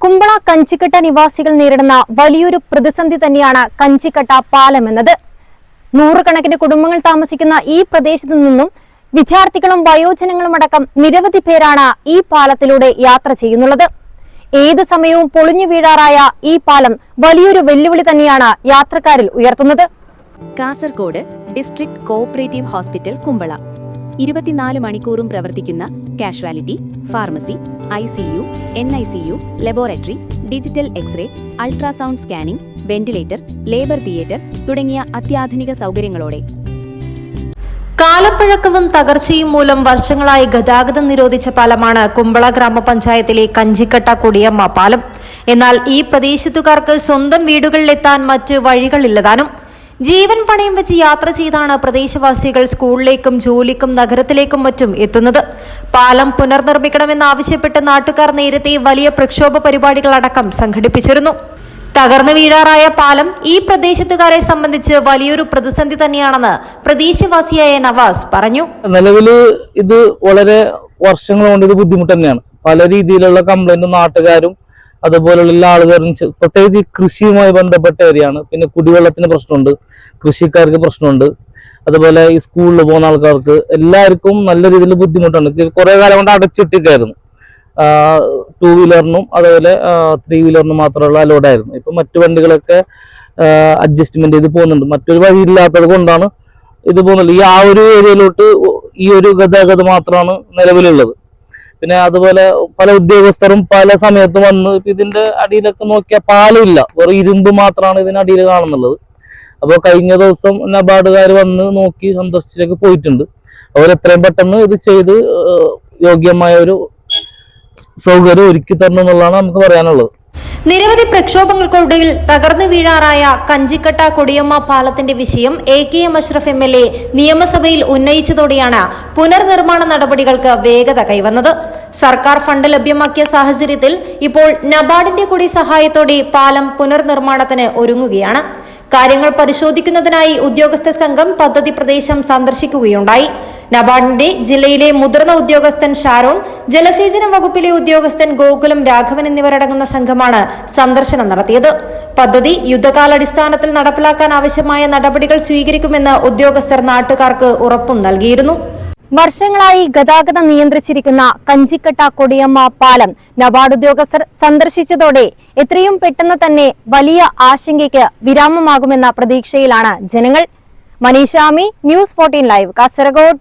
കുമ്പള കഞ്ചിക്കട്ട നിവാസികൾ നേരിടുന്ന വലിയൊരു പ്രതിസന്ധി തന്നെയാണ് കഞ്ചിക്കട്ട പാലം എന്നത്. നൂറുകണക്കിന് കുടുംബങ്ങൾ താമസിക്കുന്ന ഈ പ്രദേശത്തു നിന്നും വിദ്യാർത്ഥികളും വയോജനങ്ങളും അടക്കം നിരവധി പേരാണ് ഈ പാലത്തിലൂടെ യാത്ര ചെയ്യുന്നുള്ളത്. ഏത് സമയവും പൊളിഞ്ഞു വീഴാറായ ഈ പാലം വലിയൊരു വെല്ലുവിളി തന്നെയാണ് യാത്രക്കാരിൽ ഉയർത്തുന്നത്. Kasaragod district cooperative hospital Kumbla 24 മണിക്കൂറും പ്രവർത്തിക്കുന്ന casualty, pharmacy, ICU, NICU, laboratory, digital x ray, ultrasound scanning, ventilator, labour theatre തുടങ്ങിയ അത്യാധുനിക സൗകര്യങ്ങളോടെ കാലപ്പഴക്കവും തകർച്ചയും മൂലം വർഷങ്ങളായി ഗതാഗതം നിരോധിച്ച പാലമാണ് കുമ്പള ഗ്രാമപഞ്ചായത്തിലെ കഞ്ചിക്കട്ട കൊടിയമ്മ പാലം. എന്നാൽ ഈ പ്രദേശത്തുകാർക്ക് സ്വന്തം വീടുകളിലെത്താൻ മറ്റ് വഴികളില്ലതാനും. ജീവൻ പണയം വെച്ച് യാത്ര ചെയ്താണ് പ്രദേശവാസികൾ സ്കൂളിലേക്കും ജോലിക്കും നഗരത്തിലേക്കും മറ്റും എത്തുന്നത്. പാലം പുനർനിർമ്മിക്കണമെന്നാവശ്യപ്പെട്ട് നാട്ടുകാർ നേരത്തെ വലിയ പ്രക്ഷോഭ പരിപാടികളടക്കം സംഘടിപ്പിച്ചിരുന്നു. തകർന്നു വീഴാറായ പാലം ഈ പ്രദേശത്തുകാരെ സംബന്ധിച്ച് വലിയൊരു പ്രതിസന്ധി തന്നെയാണെന്ന് പ്രദേശവാസിയായ നവാസ് പറഞ്ഞു. നിലവിൽ ഇത് വളരെ വർഷങ്ങൾ കൊണ്ട് ഇത് ബുദ്ധിമുട്ട് തന്നെയാണ്. പല രീതിയിലുള്ള കംപ്ലൈന്റും നാട്ടുകാരും അതുപോലുള്ള ആളുകാരും, പ്രത്യേകിച്ച് കൃഷിയുമായി ബന്ധപ്പെട്ട ഏരിയയാണ്. പിന്നെ കുടിവെള്ളത്തിന് പ്രശ്നമുണ്ട്, കൃഷിക്കാർക്ക് പ്രശ്നമുണ്ട്, അതുപോലെ ഈ സ്കൂളിൽ പോകുന്ന ആൾക്കാർക്ക് എല്ലാവർക്കും നല്ല രീതിയിൽ ബുദ്ധിമുട്ടുണ്ട്. കുറെ കാലം കൊണ്ട് അടച്ചിട്ടിട്ടായിരുന്നു. 2 വീലറിനും അതുപോലെ 3 വീലറിനും മാത്രമുള്ള അലോഡായിരുന്നു. ഇപ്പൊ മറ്റു വണ്ടികളൊക്കെ അഡ്ജസ്റ്റ്മെന്റ് ചെയ്ത് പോകുന്നുണ്ട്. മറ്റൊരു വഴിയില്ലാത്തത് കൊണ്ടാണ് ഇത് പോകുന്നത്. ഈ ഒരു ഏരിയയിലോട്ട് ഈ ഒരു ഗതാഗതം മാത്രമാണ് നിലവിലുള്ളത്. പിന്നെ അതുപോലെ പല ഉദ്യോഗസ്ഥരും പല സമയത്തും വന്ന് ഇതിന്റെ അടിയിലൊക്കെ നോക്കിയാൽ പാലില്ല, വെറും ഇരുമ്പ് മാത്രമാണ് ഇതിന്റെ അടിയിൽ കാണുന്നുള്ളത്. അപ്പോൾ കഴിഞ്ഞ ദിവസം നബാർഡുകാർ വന്ന് നോക്കി സന്ദർശിച്ചൊക്കെ പോയിട്ടുണ്ട്. അവർ എത്രയും പെട്ടെന്ന് ഇത് ചെയ്ത് യോഗ്യമായ ഒരു സൗകര്യം ഒരുക്കി തരണം എന്നുള്ളതാണ് നമുക്ക് പറയാനുള്ളത്. നിരവധി പ്രക്ഷോഭങ്ങൾക്കൊടുവിൽ തകർന്നു വീഴാറായ കഞ്ചിക്കട്ട കൊടിയമ്മ പാലത്തിന്റെ വിഷയം AKM അഷ്റഫ് MLA നിയമസഭയിൽ ഉന്നയിച്ചതോടെയാണ് പുനർനിർമ്മാണ നടപടികൾക്ക് വേഗത കൈവന്നത്. സർക്കാർ ഫണ്ട് ലഭ്യമാക്കിയ സാഹചര്യത്തിൽ ഇപ്പോൾ നബാർഡിന്റെ കൂടി സഹായത്തോടെ പാലം പുനർനിർമ്മാണത്തിന് ഒരുങ്ങുകയാണ്. കാര്യങ്ങൾ പരിശോധിക്കുന്നതിനായി ഉദ്യോഗസ്ഥ സംഘം പദ്ധതി പ്രദേശം സന്ദർശിക്കുകയുണ്ടായി. നബാർഡിന്റെ ജില്ലയിലെ മുതിർന്ന ഉദ്യോഗസ്ഥൻ ഷാരോൺ, ജലസേചന വകുപ്പിലെ ഉദ്യോഗസ്ഥൻ ഗോകുലം രാഘവൻ എന്നിവരടങ്ങുന്ന സംഘമാണ് സന്ദർശനം നടത്തിയത്. പദ്ധതി യുദ്ധകാലാടിസ്ഥാനത്തിൽ നടപ്പിലാക്കാൻ ആവശ്യമായ നടപടികൾ സ്വീകരിക്കുമെന്ന് ഉദ്യോഗസ്ഥർ നാട്ടുകാർക്ക് ഉറപ്പും നൽകിയിരുന്നു. വർഷങ്ങളായി ഗതാഗതം നിയന്ത്രിച്ചിരിക്കുന്ന കഞ്ചിക്കട്ട കൊടിയമ്മ പാലം നബാർഡ് ഉദ്യോഗസ്ഥർ സന്ദർശിച്ചതോടെ എത്രയും പെട്ടെന്ന് തന്നെ വലിയ ആശങ്കയ്ക്ക് വിരാമമാകുമെന്ന പ്രതീക്ഷയിലാണ് ജനങ്ങൾ. മനീഷാമി, News 14 ലൈവ്, കാസർഗോഡ്.